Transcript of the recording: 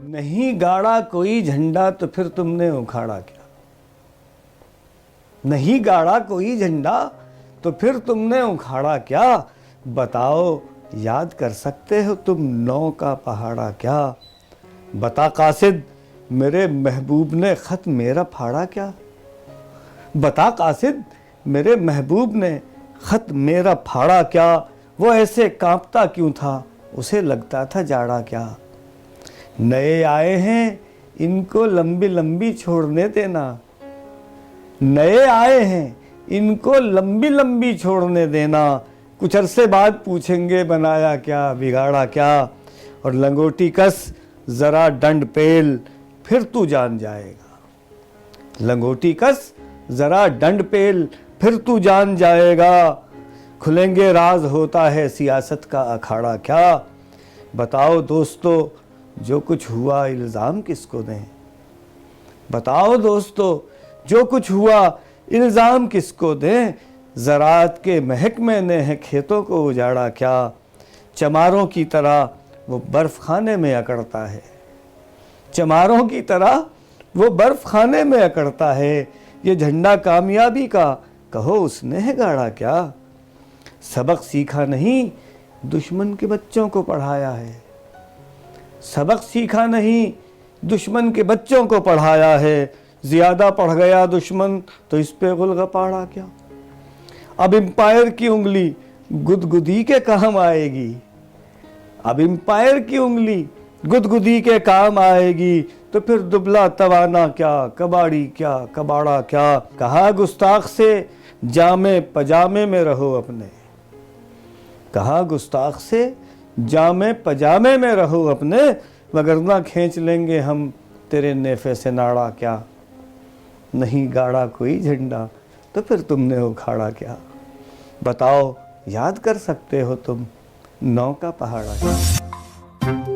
नहीं गाड़ा कोई झंडा तो फिर तुमने उखाड़ा क्या? नहीं गाड़ा कोई झंडा तो फिर तुमने उखाड़ा क्या? बताओ याद कर सकते हो तुम नौ का पहाड़ा क्या? बता कासिद मेरे महबूब ने खत मेरा फाड़ा क्या? बता कासिद मेरे महबूब ने खत मेरा फाड़ा क्या? वो ऐसे कांपता क्यों था, उसे लगता था जाड़ा क्या? नए आए हैं इनको लंबी लंबी छोड़ने देना, नए आए हैं इनको लंबी लंबी छोड़ने देना। कुछ अरसे बाद पूछेंगे बनाया क्या बिगाड़ा क्या? और लंगोटी कस जरा डंड पेल फिर तू जान जाएगा। लंगोटी कस जरा डंड पेल फिर तू जान जाएगा। खुलेंगे राज होता है सियासत का अखाड़ा क्या? बताओ दोस्तों जो कुछ हुआ इल्ज़ाम किसको दें? बताओ दोस्तों जो कुछ हुआ इल्ज़ाम किसको दें? ज़राअत के महकमे ने है खेतों को उजाड़ा क्या? चमारों की तरह वो बर्फ़ खाने में अकड़ता है, चमारों की तरह वो बर्फ़ खाने में अकड़ता है। ये झंडा कामयाबी का कहो उसने है गाड़ा क्या? सबक सीखा नहीं दुश्मन के बच्चों को पढ़ाया है, सबक सीखा नहीं दुश्मन के बच्चों को पढ़ाया है। ज़्यादा पढ़ गया दुश्मन तो इस पे गुलगपाड़ा क्या? अब एम्पायर की उंगली गुदगुदी के काम आएगी, अब एम्पायर की उंगली गुदगुदी के काम आएगी। तो फिर दुबला तवाना क्या, कबाड़ी क्या, कबाड़ा क्या? कहा गुस्ताख से जामे पजामे में रहो अपने, कहा गुस्ताख से जामे पजामे में रहो अपने, वगरना खींच लेंगे हम तेरे नेफे से नाड़ा क्या? नहीं गाड़ा कोई झंडा तो फिर तुमने उखाड़ा क्या? बताओ याद कर सकते हो तुम नौ का पहाड़ा क्या?